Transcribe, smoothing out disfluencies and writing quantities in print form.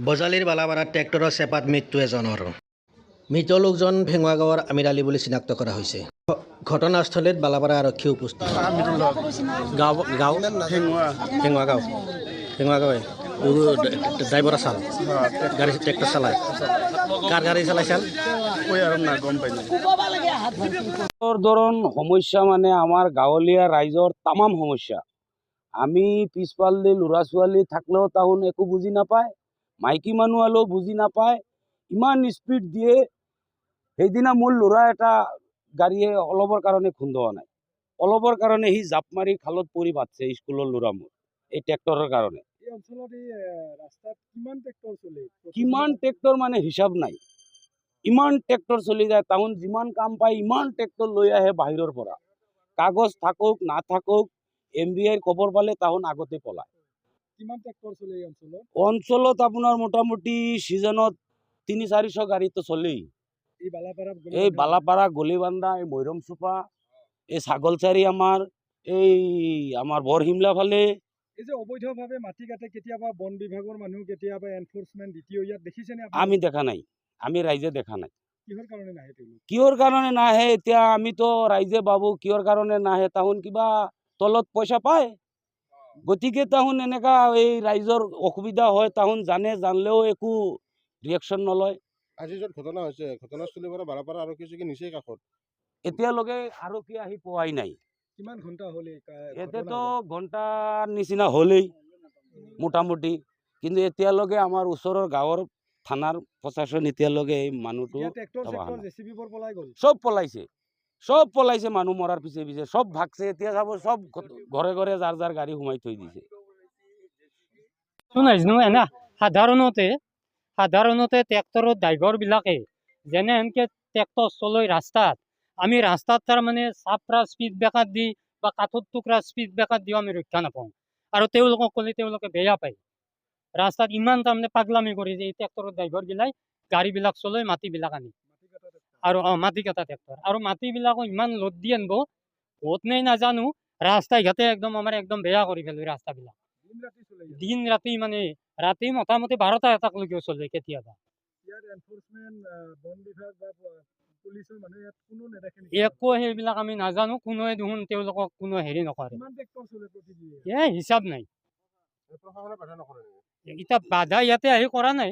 বজালিৰ বালাপাৰাত ট্ৰেক্টৰৰ চেপাত মৃত্যু এজনৰ। মৃত লোকজন ভেঙুৱা গাঁৱৰ আমিৰ আলী বুলি চিনাক্ত কৰা হৈছে। ঘটনাস্থলীত বালাপাৰা আৰক্ষী উপস্থিত। ভেঙুৱা গাঁও ড্ৰাইভাৰ চাল গাড়ী ট্ৰেক্টৰ চালায়। কাৰ গাড়ী চালাইছাল ধৰন সমস্যা মানে আমাৰ গাঁৱলীয়া ৰাইজৰ তামাম সমস্যা। আমি পিছফাল দি ল'ৰা ছোৱালী থাকলেও তাহুন একো বুজি নাপায়, মাইকী মানুহ হলেও বুজি নাপায়, ইমান স্পীড দিয়ে। সেইদিনা মোৰ ল'ৰা এটা গাড়ীয়ে অলপৰ কাৰণে খুন্দোৱা নাই, অলপৰ কাৰণে সি জাপ মাৰি খালত পৰি বাচছে স্কুলৰ ল'ৰা মোৰ এই ট্ৰেক্টৰৰ কাৰণে। কিমান ট্ৰেক্টৰ মানে হিচাপ নাই, ইমান ট্ৰেক্টৰ চলি যায়। তাহুন যিমান কাম পায় ইমান ট্ৰেক্টৰ লৈ আহে বাহিৰৰ পৰা, কাগজ থাকক নাথাকক MBI খবৰ পালে তাহুন আগতে পলায়। অঞ্চলত আপোনাৰ মোটামুটি সিজনত 300-400 গাড়ী তো চলেই। এই বালাপাৰা গলিবান্ধা, এই মৈৰম চোপা, এই ছাগলচাৰী, আমাৰ বৰহিমলা ফালে এই যে অবৈধভাৱে মাটি কাটে, কেতিয়াবা বন বিভাগৰ মানুহ, কেতিয়াবা এনফোৰ্সমেন্ট দ্বিতীয় ইয়াত দেখিছেনে? আমি দেখা নাই, আমি ৰাইজে দেখা নাই। কিহৰ কাৰণে নাহে তেওঁলোক? কিহৰ কাৰণে নাহে এতিয়া আমিতো ৰাইজে ভাবো কিহৰ কাৰণে নাহে। তাহুন কিবা তলত পইচা পায়, গতিকে তাহুন এনেকা এই ৰাইজৰ অসুবিধা হয় তাহুন জানলেও একো ৰিয়েকশ্যন নলয়। আজি য'ত ঘটনা হৈছে ঘটনাস্থলীৰ পৰা বালাপাৰা আৰক্ষী চকী নিচেই কাষত, এতিয়ালৈকে আৰক্ষী আহি পোৱাই নাই। কিমান ঘণ্টা হ'লে? এতিয়াতো ঘণ্টাৰ নিচিনা হ'লেই মোটামুটি, কিন্তু এতিয়ালৈকে আমাৰ ওচৰৰ গাঁৱৰ থানাৰ প্ৰশাসন এতিয়ালৈকে এই মানুহটো চব পলাইছে মানুহ মৰাৰ পিছে পিছে চব ভাগছে। এতিয়া চাব চব ঘৰে ঘৰে যাৰ যাৰ গাড়ী সোমাই থৈ দিছে। সাধাৰণতে ট্ৰেক্টৰৰ ড্ৰাইভাৰবিলাকে যেনে এনেকৈ ট্ৰেক্টৰ চলাই ৰাস্তাত, আমি ৰাস্তাত তাৰমানে চাপৰা স্পীড ব্ৰেকাৰ দি বা কাঠৰ টুকুৰা স্পীড ব্ৰেকাৰ দিও আমি ৰক্ষা নাপাওঁ। আৰু তেওঁলোকক ক'লে তেওঁলোকে বেয়া পায়। ৰাস্তাত ইমান তাৰমানে পাগলামি কৰি যে এই ট্ৰেক্টৰৰ ড্ৰাইভাৰবিলাক গাড়ীবিলাক চলাই মাটিবিলাক আনি, আৰু মাটি কটা ট্ৰেক্টৰ, আৰু মাটিবিলাকো ইমান লোড দি আনিব ক'ত নাই নাজানো। ৰাস্তা ঘাটে একদম আমাৰ একদম বেয়া কৰি পেলায় ৰাস্তাবিলাক। দিন ৰাতি মানে ৰাতি মোটামুটি 12টা-1টালৈকে চলে কেতিয়াবা। একো সেইবিলাক আমি নাজানো, কোনোৱে দেখোন তেওঁলোকক কোনো হেৰি নকৰে, হিচাপ নাই। এতিয়া বাধা ইয়াতে আহি কৰা নাই।